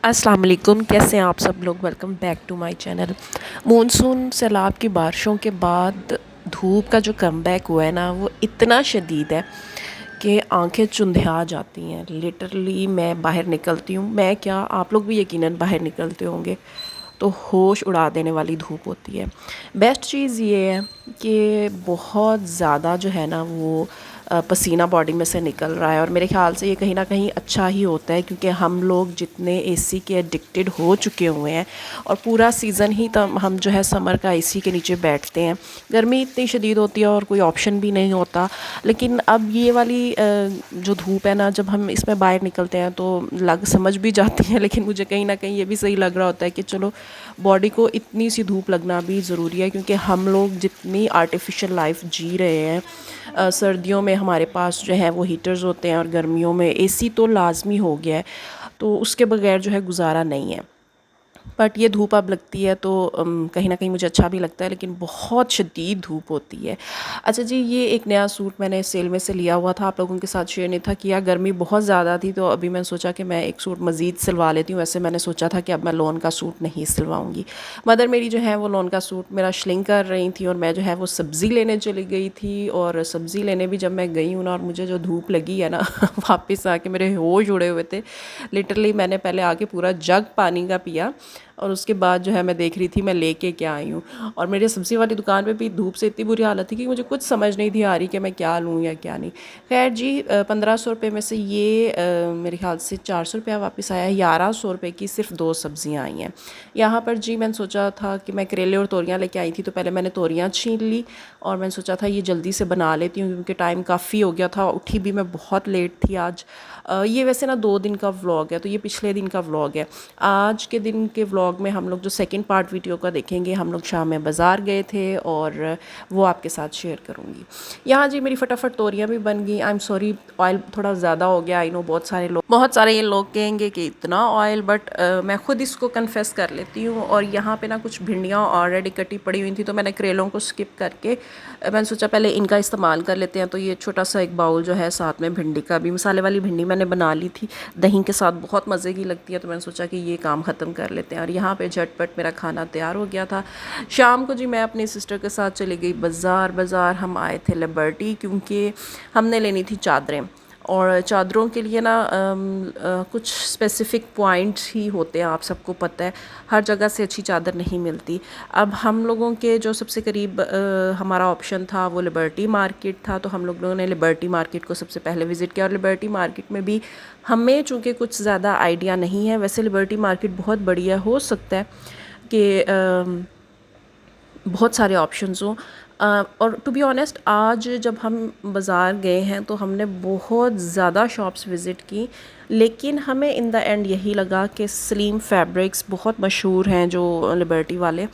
अस्सलाम वालेकुम, कैसे हैं आप सब लोग। Welcome back to my channel. Monsoon सैलाब की बारिशों के बाद धूप का जो कमबैक हुआ है ना, वो इतना शदीद है कि आंखें चुंधिया जाती हैं। लिटरली मैं बाहर निकलती हूँ, मैं क्या आप लोग भी यकीनन बाहर निकलते होंगे तो होश उड़ा देने वाली धूप होती है। बेस्ट चीज़ ये है कि बहुत ज़्यादा जो है ना वो पसीना बॉडी में से निकल रहा है, और मेरे ख़्याल से ये कहीं ना कहीं अच्छा ही होता है, क्योंकि हम लोग जितने एसी के एडिक्टेड हो चुके हुए हैं और पूरा सीज़न ही तब हम जो है समर का एसी के नीचे बैठते हैं। गर्मी इतनी शदीद होती है और कोई ऑप्शन भी नहीं होता। लेकिन अब ये वाली जो धूप है ना, जब हम इसमें बाहर निकलते हैं तो समझ भी जाती है, लेकिन मुझे कहीं ना कहीं ये भी सही लग रहा होता है कि चलो बॉडी को इतनी सी धूप लगना भी ज़रूरी है, क्योंकि हम लोग जितनी आर्टिफिशियल लाइफ जी रहे हैं। सर्दियों में हमारे पास जो है वो हीटर्स होते हैं और गर्मियों में एसी तो लाजमी हो गया है, तो उसके बगैर जो है गुजारा नहीं है। बट ये धूप अब लगती है तो कहीं ना कहीं मुझे अच्छा भी लगता है, लेकिन बहुत शदीद धूप होती है। अच्छा जी, ये एक नया सूट मैंने सेल में से लिया हुआ था, आप लोगों के साथ शेयर नहीं था किया। गर्मी बहुत ज़्यादा थी तो अभी मैंने सोचा कि मैं एक सूट मज़ीद सिलवा लेती हूँ। वैसे मैंने सोचा था कि अब मैं लोन का सूट नहीं सिलवाऊँगी। मदर मेरी जो है वो लोन का सूट मेरा श्लिंग कर रही थी, और मैं जो है वो सब्ज़ी लेने चली गई थी। और सब्ज़ी लेने भी जब मैं गई हूँ ना, और मुझे जो धूप लगी है ना वापस आके मेरे होश उड़े हुए थे। लिटरली मैंने पहले आके पूरा जग पानी का पिया, और उसके बाद जो है मैं देख रही थी मैं लेके क्या आई हूँ। और मेरे सब्ज़ी वाली दुकान पे भी धूप से इतनी बुरी हालत थी कि मुझे कुछ समझ नहीं थी आ रही कि मैं क्या लूँ या क्या नहीं। खैर जी, 1500 रुपये में से ये मेरे ख्याल से 400 रुपया वापस आया है। 1100 रुपये की सिर्फ 2 सब्ज़ियाँ आई हैं यहाँ पर जी। मैंने सोचा था कि मैं करेले और तोरियाँ लेके आई थी, तो पहले मैंने तोरियाँ छीन ली, और मैंने सोचा था ये जल्दी से बना लेती हूँ क्योंकि टाइम काफ़ी हो गया था। उठी भी मैं बहुत लेट थी आज। ये वैसे ना 2 दिन का व्लॉग है, तो ये पिछले दिन का व्लॉग है। आज के दिन के व्लॉग में हम लोग जो सेकंड पार्ट वीडियो का देखेंगे, हम लोग शाम में बाज़ार गए थे और वो आपके साथ शेयर करूँगी। यहाँ जी मेरी फटाफट तोरियाँ भी बन गई। आई एम सॉरी, ऑयल थोड़ा ज़्यादा हो गया। आई नो बहुत सारे ये लोग कहेंगे कि इतना ऑयल, बट मैं खुद इसको कन्फेस कर लेती हूँ। और यहाँ पे ना कुछ भिंडियाँ ऑलरेडी कटी पड़ी हुई थी, तो मैंने करेलों को स्किप करके मैंने सोचा पहले इनका इस्तेमाल कर लेते हैं। तो ये छोटा सा एक बाउल जो है, साथ में भिंडी का भी, मसाले वाली भिंडी मैंने बना ली थी, दही के साथ बहुत मज़े की लगती है, तो मैंने सोचा कि ये काम ख़त्म कर लेते हैं। और यहाँ पे झटपट मेरा खाना तैयार हो गया था। शाम को जी मैं अपनी सिस्टर के साथ चली गई बाज़ार हम आए थे लिबर्टी, क्योंकि हमने लेनी थी चादरें। और चादरों के लिए ना कुछ स्पेसिफ़िक पॉइंट्स ही होते हैं, आप सबको पता है, हर जगह से अच्छी चादर नहीं मिलती। अब हम लोगों के जो सबसे करीब हमारा ऑप्शन था वो लिबर्टी मार्केट था, तो हम लोगों ने लिबर्टी मार्केट को सबसे पहले विज़िट किया। और लिबर्टी मार्केट में भी हमें चूँकि कुछ ज़्यादा आइडिया नहीं है, वैसे लिबर्टी मार्केट बहुत बढ़िया हो सकता है कि बहुत सारे ऑप्शंस हों। और टू बी ऑनेस्ट, आज जब हम बाज़ार गए हैं तो हमने बहुत ज़्यादा शॉप्स विज़िट की, लेकिन हमें इन द एंड यही लगा कि स्लीम फैब्रिक्स बहुत मशहूर हैं जो लिबर्टी वाले,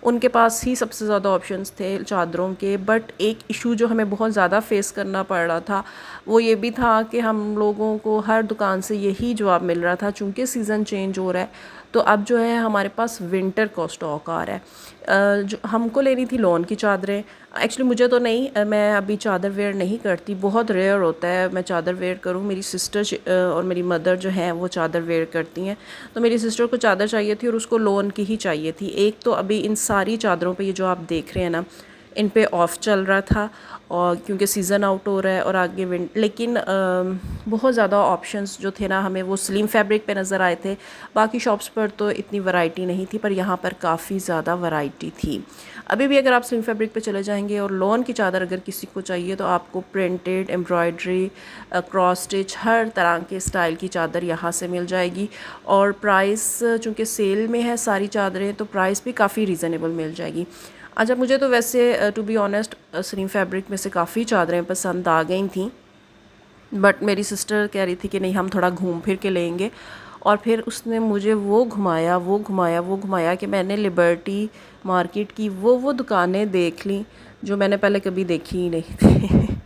उनके पास ही सबसे ज़्यादा ऑप्शंस थे चादरों के। बट एक इशू जो हमें बहुत ज़्यादा फेस करना पड़ रहा था वो ये भी था कि हम लोगों को हर दुकान से यही जवाब मिल रहा था, चूँकि सीज़न चेंज हो रहा है तो अब जो है हमारे पास विंटर का स्टॉक आ रहा है। जो हमको लेनी थी लॉन की चादरें, एक्चुअली मुझे तो नहीं, मैं अभी चादर वेयर नहीं करती, बहुत रेयर होता है मैं चादर वेयर करूँ। मेरी सिस्टर और मेरी मदर जो है वो चादर वेयर करती हैं, तो मेरी सिस्टर को चादर चाहिए थी और उसको लॉन की ही चाहिए थी। एक तो अभी इन सारी चादरों पे ये जो आप देख रहे हैं ना, इन पे ऑफ़ चल रहा था, और क्योंकि सीज़न आउट हो रहा है और आगे लेकिन बहुत ज़्यादा ऑप्शंस जो थे ना हमें वो स्लिम फैब्रिक पे नज़र आए थे। बाकी शॉप्स पर तो इतनी वैरायटी नहीं थी, पर यहाँ पर काफ़ी ज़्यादा वैरायटी थी। अभी भी अगर आप स्लिम फैब्रिक पे चले जाएंगे और लॉन की चादर अगर किसी को चाहिए तो आपको प्रिंटेड, एम्ब्रॉयडरी, क्रॉस स्टिच, हर तरह के स्टाइल की चादर यहाँ से मिल जाएगी। और प्राइस चूँकि सेल में है सारी चादरें, तो प्राइस भी काफ़ी रीज़नेबल मिल जाएगी। अच्छा, मुझे तो वैसे to be honest slim fabric में से काफ़ी चादरें पसंद आ गई थी, बट मेरी सिस्टर कह रही थी कि नहीं हम थोड़ा घूम फिर के लेंगे। और फिर उसने मुझे वो घुमाया कि मैंने लिबर्टी मार्केट की वो दुकानें देख ली जो मैंने पहले कभी देखी ही नहीं थी।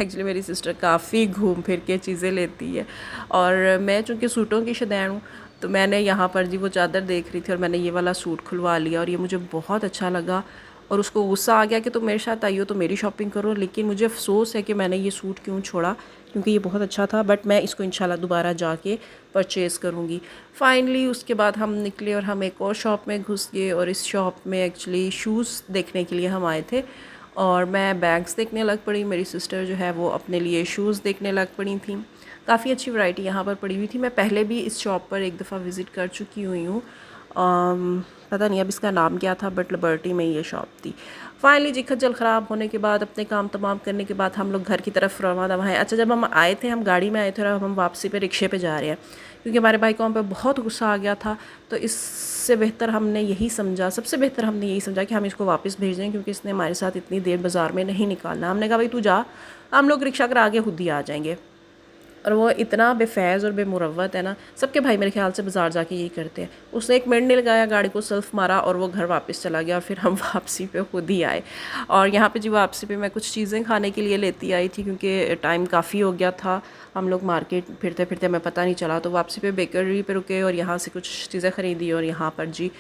एक्चुअली मेरी सिस्टर काफ़ी घूम फिर के चीज़ें लेती है, और मैं चूँकि सूटों की शौकीन हूँ तो मैंने यहाँ पर जी वो चादर देख रही थी और मैंने ये वाला सूट खुलवा लिया, और ये मुझे बहुत अच्छा लगा। और उसको गुस्सा आ गया कि तुम मेरे साथ आई हो तो मेरी शॉपिंग करो। लेकिन मुझे अफसोस है कि मैंने ये सूट क्यों छोड़ा, क्योंकि ये बहुत अच्छा था। बट मैं इसको इंशाल्लाह दोबारा जाके परचेज़ करूँगी। फाइनली उसके बाद हम निकले और हम एक और शॉप में घुस गए, और इस शॉप में एक्चुअली शूज़ देखने के लिए हम आए थे, और मैं बैग्स देखने लग पड़ी। मेरी सिस्टर जो है वो अपने लिए शूज़ देखने लग पड़ी थी। काफ़ी अच्छी वैरायटी यहाँ पर पड़ी हुई थी। मैं पहले भी इस शॉप पर एक दफ़ा विज़िट कर चुकी हुई हूँ। पता नहीं अब इसका नाम क्या था, बट लिबर्टी में ये शॉप थी। फाइनली जी खज्जल ख़राब होने के बाद, अपने काम तमाम करने के बाद हम लोग घर की तरफ रवाना हैं। अच्छा, जब हम आए थे हम गाड़ी में आए थे, और अब हम वापसी पे रिक्शे पे जा रहे हैं, क्योंकि हमारे भाई को हम पे बहुत गुस्सा आ गया था। तो इससे बेहतर हमने यही समझा, सबसे बेहतर हमने यही समझा कि हम इसको वापस भेज दें, क्योंकि इसने हमारे साथ इतनी देर बाज़ार में नहीं निकालना। हमने कहा भाई तू जा, हम लोग रिक्शा करा के खुद ही आ जाएंगे। और वो इतना बेफैज़ और बेमुरवत है ना, सबके भाई मेरे ख्याल से बाज़ार जाके यही करते हैं। उसने 1 मिनट नहीं लगाया, गाड़ी को सेल्फ मारा और वो घर वापस चला गया, और फिर हम वापसी पे खुद ही आए। और यहाँ पे जी वापसी पे मैं कुछ चीज़ें खाने के लिए लेती आई थी, क्योंकि टाइम काफ़ी हो गया था। हम लोग मार्केट फिरते फिरते हमें पता नहीं चला, तो वापसी पे बेकरी पे रुके और यहाँ से कुछ चीज़ें ख़रीदी। और यहाँ पर जी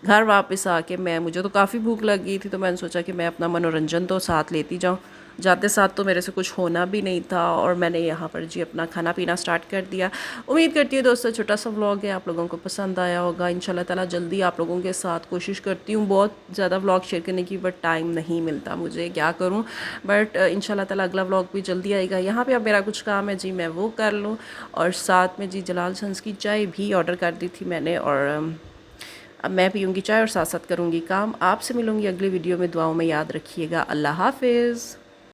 घर वापस आके मुझे तो काफ़ी भूख लग गई थी, तो मैंने सोचा कि मैं अपना मनोरंजन तो साथ लेती जाऊँ। जाते साथ तो मेरे से कुछ होना भी नहीं था, और मैंने यहाँ पर जी अपना खाना पीना स्टार्ट कर दिया। उम्मीद करती हूँ दोस्तों छोटा सा व्लॉग है, आप लोगों को पसंद आया होगा। इंशाल्लाह ताला जल्दी आप लोगों के साथ कोशिश करती हूँ बहुत ज़्यादा व्लॉग शेयर करने की, बट टाइम नहीं मिलता मुझे, क्या करूँ। बट इंशाल्लाह ताला अगला व्लॉग भी जल्दी आएगा। यहाँ पर अब मेरा कुछ काम है जी, मैं वो कर लूँ। और साथ में जी जलाल संस की चाय भी ऑर्डर कर दी थी मैंने, और अब मैं पीऊँगी चाय और साथ साथ करूँगी काम। आपसे मिलूँगी अगली वीडियो में, दुआओं में याद रखिएगा। अल्लाह हाफिज़।